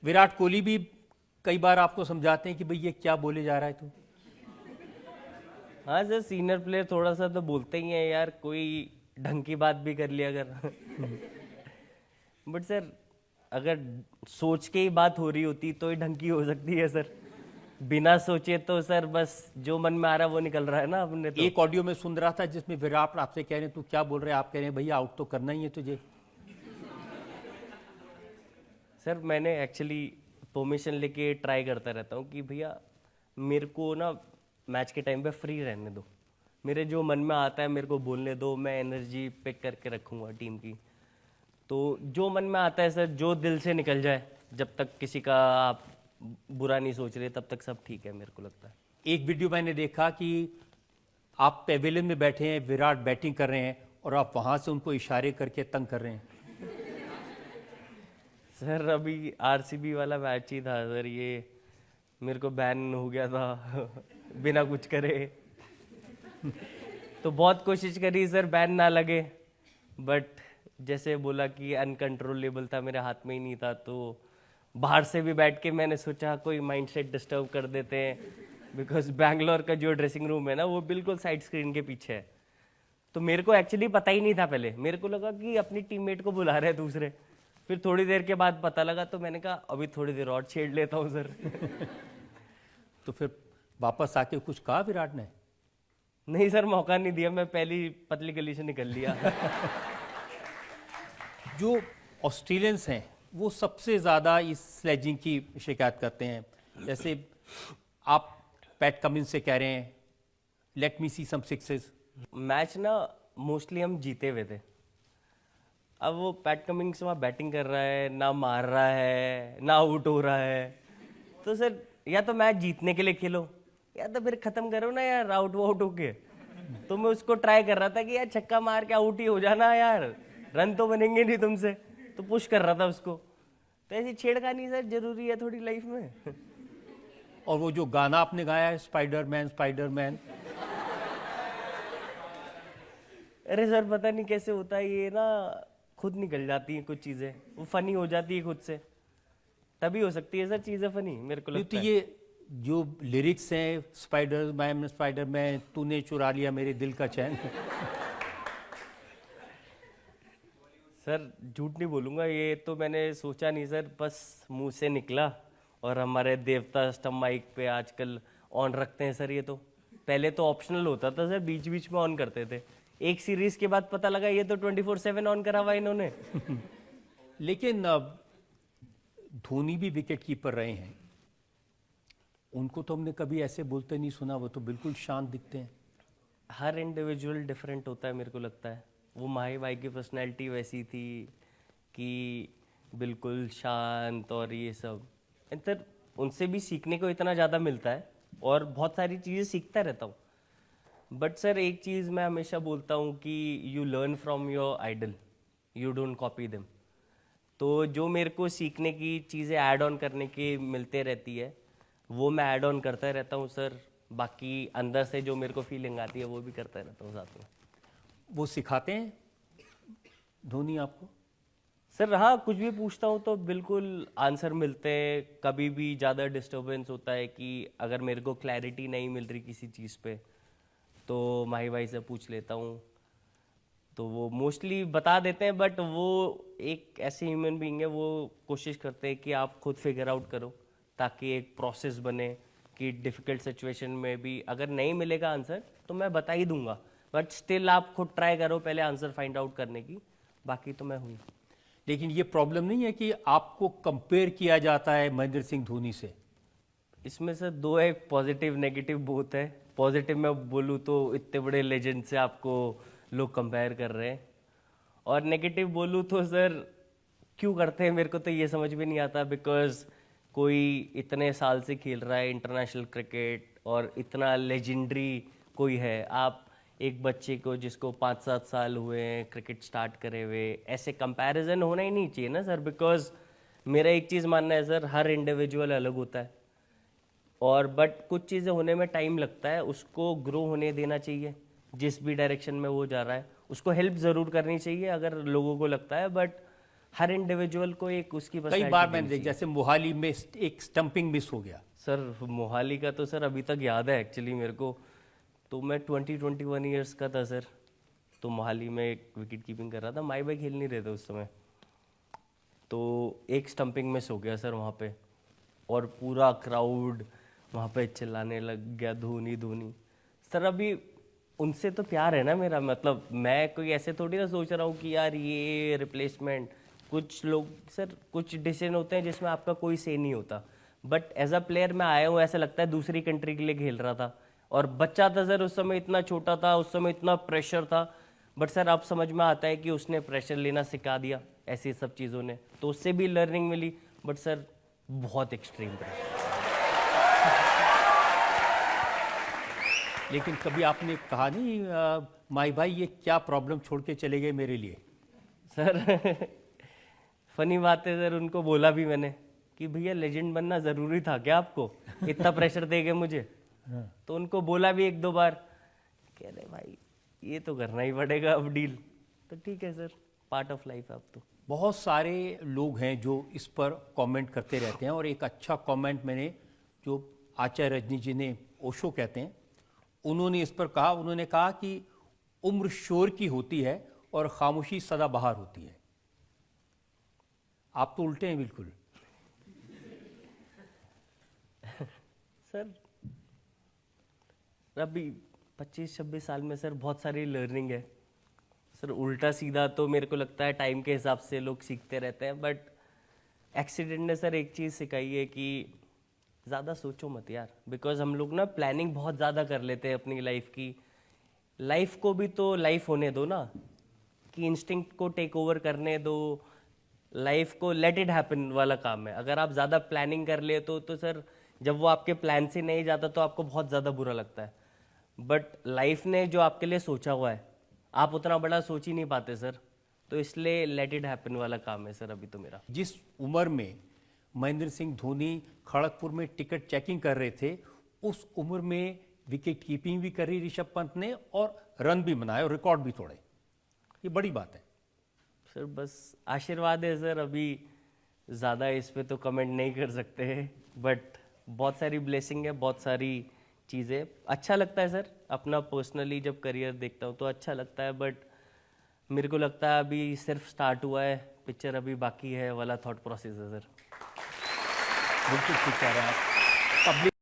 विराट कोहली भी कई बार आपको समझाते हैं कि भाई ये क्या बोले जा रहा है तू। हाँ सर, सीनियर प्लेयर थोड़ा सा तो बोलते ही हैं यार, कोई ढंग की बात भी कर लिया अगर बट सर, अगर सोच के ही बात हो रही होती तो ही ढंग की हो सकती है सर। बिना सोचे तो सर बस जो मन में आ रहा है वो निकल रहा है ना अपने तो। एक ऑडियो में सुन रहा था जिसमें विराट आपसे कह रहे हैं तू क्या बोल रहे हैं, आप कह रहे हैं भैया आउट तो करना ही है तुझे। सर मैंने एक्चुअली परमिशन लेके ट्राई करता रहता हूँ कि भैया मेरे को ना मैच के टाइम पे फ्री रहने दो, मेरे जो मन में आता है मेरे को बोलने दो, मैं एनर्जी पिक करके रखूँगा टीम की। तो जो मन में आता है सर, जो दिल से निकल जाए, जब तक किसी का आप बुरा नहीं सोच रहे तब तक सब ठीक है मेरे को लगता है। एक वीडियो मैंने देखा कि आप पेविलियन में बैठे हैं, विराट बैटिंग कर रहे हैं और आप वहां से उनको इशारे करके तंग कर रहे हैं। सर अभी आरसीबी वाला मैच ही था सर, ये मेरे को बैन हो गया था बिना कुछ करे तो बहुत कोशिश करी सर बैन ना लगे, बट जैसे बोला कि अनकंट्रोलेबल था, मेरे हाथ में ही नहीं था। तो बाहर से भी बैठ के मैंने सोचा कोई माइंडसेट डिस्टर्ब कर देते हैं, बिकॉज बैंगलोर का जो ड्रेसिंग रूम है ना वो बिल्कुल साइड स्क्रीन के पीछे है। तो मेरे को एक्चुअली पता ही नहीं था, पहले मेरे को लगा कि अपनी टीममेट को बुला रहे हैं दूसरे, फिर थोड़ी देर के बाद पता लगा तो मैंने कहा अभी थोड़ी देर और छेड़ लेता हूँ सर तो फिर वापस आके कुछ कहा विराट ने? नहीं सर, मौका नहीं दिया, मैं पहली पतली गली से निकल लिया जो ऑस्ट्रेलियंस हैं वो सबसे ज़्यादा इस स्लेजिंग की शिकायत करते हैं। जैसे आप पैट कमिंस से कह रहे हैं लेट मी सी सम सिक्सेस। मैच ना मोस्टली हम जीते हुए थे, अब वो पैट कमिंग्स वहाँ बैटिंग कर रहा है, ना मार रहा है ना आउट हो रहा है। तो सर या तो मैच जीतने के लिए खेलो या तो फिर खत्म करो ना यार, आउट आउट होके। तो मैं उसको ट्राई कर रहा था कि यार छक्का मार के आउट ही हो जाना यार, रन तो बनेंगे नहीं तुमसे, तो पुश कर रहा था उसको। तो ऐसी छेड़खानी सर जरूरी है थोड़ी लाइफ में और वो जो गाना आपने गाया है स्पाइडरमैन स्पाइडरमैन, अरे सर पता नहीं कैसे होता है ये ना, खुद निकल जाती हैं कुछ चीजें, वो फनी हो जाती है खुद से, तभी हो सकती है सर चीजें फनी मेरे को लगता तो है। ये जो लिरिक्स हैं स्पाइडरमैन स्पाइडरमैन तूने चुरा लिया मेरे दिल का चैन सर झूठ नहीं बोलूंगा, ये तो मैंने सोचा नहीं सर, बस मुंह से निकला। और हमारे देवता स्टम माइक पे आजकल ऑन रखते हैं सर ये तो, पहले तो ऑप्शनल होता था सर, बीच बीच में ऑन करते थे, एक सीरीज के बाद पता लगा ये तो 24/7 ऑन करा हुआ इन्होंने लेकिन धोनी भी विकेट कीपर रहे हैं, उनको तो हमने कभी ऐसे बोलते नहीं सुना, वो तो बिल्कुल शांत दिखते हैं। हर इंडिविजुअल डिफरेंट होता है मेरे को लगता है, वो माही भाई की पर्सनैलिटी वैसी थी कि बिल्कुल शांत और ये सब, सर उनसे भी सीखने को इतना ज़्यादा मिलता है और बहुत सारी चीज़ें सीखता रहता हूँ। बट सर एक चीज़ मैं हमेशा बोलता हूँ कि you learn from your idol, you don't copy them. तो जो मेरे को सीखने की चीज़ें ऐड ऑन करने की मिलते रहती है वो मैं ऐड ऑन करता रहता हूँ सर, बाकी अंदर से जो मेरे को फीलिंग आती है वो भी करता रहता हूँ साथ में। वो सिखाते हैं धोनी आपको? सर हाँ, कुछ भी पूछता हूँ तो बिल्कुल आंसर मिलते हैं। कभी भी ज़्यादा डिस्टर्बेंस होता है कि अगर मेरे को क्लैरिटी नहीं मिल रही किसी चीज़ पे तो माही भाई से पूछ लेता हूँ, तो वो मोस्टली बता देते हैं। बट वो एक ऐसे ह्यूमन बीइंग है, वो कोशिश करते हैं कि आप खुद फिगर आउट करो ताकि एक प्रोसेस बने कि डिफ़िकल्ट सिचुएशन में भी अगर नहीं मिलेगा आंसर तो मैं बता ही दूंगा, बट स्टिल आप खुद ट्राई करो पहले आंसर फाइंड आउट करने की, बाकी तो मैं हूँ। लेकिन ये प्रॉब्लम नहीं है कि आपको कंपेयर किया जाता है महेंद्र सिंह धोनी से? इसमें से दो है, पॉजिटिव नेगेटिव बहुत है। पॉजिटिव में बोलूँ तो इतने बड़े लेजेंड से आपको लोग कंपेयर कर रहे हैं, और नेगेटिव बोलूँ तो सर क्यों करते हैं मेरे को तो ये समझ में नहीं आता, बिकॉज कोई इतने साल से खेल रहा है इंटरनेशनल क्रिकेट और इतना लेजेंडरी कोई है, आप एक बच्चे को जिसको 5-7 साल हुए हैं क्रिकेट स्टार्ट करे हुए, ऐसे कंपैरिजन होना ही नहीं चाहिए ना सर। बिकॉज मेरा एक चीज़ मानना है सर, हर इंडिविजुअल अलग होता है और बट कुछ चीज़ें होने में टाइम लगता है, उसको ग्रो होने देना चाहिए। जिस भी डायरेक्शन में वो जा रहा है उसको हेल्प ज़रूर करनी चाहिए अगर लोगों को लगता है, बट हर इंडिविजुअल को एक उसकी कई personality बार मैंने होनी देखा, जैसे मोहाली में एक स्टंपिंग मिस हो गया। सर मोहाली का तो सर अभी तक याद है एक्चुअली मेरे को। तो मैं 21 ईयर्स का था सर, तो मोहाली में एक विकेट कीपिंग कर रहा था, माई भाई खेल नहीं रहे थे उस समय, तो एक स्टंपिंग मिस हो गया सर वहाँ पे, और पूरा क्राउड वहाँ पे चिल्लाने लग गया धोनी धोनी। सर अभी उनसे तो प्यार है ना मेरा, मतलब मैं कोई ऐसे थोड़ी ना सोच रहा हूँ कि यार ये रिप्लेसमेंट। कुछ लोग सर, कुछ डिसीजन होते हैं जिसमें आपका कोई से नहीं होता, बट एज अ प्लेयर मैं आया हूँ, ऐसा लगता है दूसरी कंट्री के लिए खेल रहा था, और बच्चा था सर उस समय, इतना छोटा था उस समय, इतना प्रेशर था, बट सर अब समझ में आता है कि उसने प्रेशर लेना सिखा दिया ऐसी सब चीज़ों ने, तो उससे भी लर्निंग मिली, बट सर बहुत एक्सट्रीम प्रेशर। लेकिन कभी आपने कहा नहीं माई भाई ये क्या प्रॉब्लम छोड़ के चले गए मेरे लिए? सर फनी बात है सर, उनको बोला भी मैंने कि भैया लेजेंड बनना ज़रूरी था क्या आपको, इतना प्रेशर दे गए मुझे। तो उनको बोला भी एक दो बार, कह रहे भाई ये तो करना ही पड़ेगा अब डील, तो ठीक है सर, पार्ट ऑफ लाइफ अब तो। बहुत सारे लोग हैं जो इस पर कमेंट करते रहते हैं, और एक अच्छा कमेंट मैंने, जो आचार्य रजनी जी ने, ओशो कहते हैं, उन्होंने इस पर कहा, उन्होंने कहा कि उम्र शोर की होती है और खामोशी सदाबहार होती है। आप तो उल्टे हैं बिल्कुल। सर अभी 25-26 साल में सर बहुत सारी लर्निंग है सर, उल्टा सीधा तो मेरे को लगता है टाइम के हिसाब से लोग सीखते रहते हैं, बट एक्सीडेंट ने सर एक चीज़ सिखाई है कि ज़्यादा सोचो मत यार, बिकॉज हम लोग ना प्लानिंग बहुत ज़्यादा कर लेते हैं अपनी लाइफ की। लाइफ को भी तो लाइफ होने दो ना, कि इंस्टिंक्ट को टेक ओवर करने दो, लाइफ को लेट इट हैपन वाला काम है। अगर आप ज़्यादा प्लानिंग कर ले तो सर जब वो आपके प्लान से नहीं जाता तो आपको बहुत ज़्यादा बुरा लगता है, बट लाइफ ने जो आपके लिए सोचा हुआ है आप उतना बड़ा सोच ही नहीं पाते सर, तो इसलिए लेट इट हैपन वाला काम है सर अभी तो मेरा। जिस उम्र में महेंद्र सिंह धोनी खड़गपुर में टिकट चेकिंग कर रहे थे, उस उम्र में विकेट कीपिंग भी करी ऋषभ पंत ने, और रन भी बनाए और रिकॉर्ड भी तोड़े। ये बड़ी बात है सर, बस आशीर्वाद है सर, अभी ज़्यादा इस पे तो कमेंट नहीं कर सकते हैं, बट बहुत सारी ब्लेसिंग है, बहुत सारी चीज़ें। अच्छा लगता है सर, अपना पर्सनली जब करियर देखता हूँ तो अच्छा लगता है, बट मेरे को लगता है अभी सिर्फ स्टार्ट हुआ है, पिक्चर अभी बाकी है वाला थॉट प्रोसेस है सर। बिल्कुल ठीक कह रहे हैं आप। पब्लिक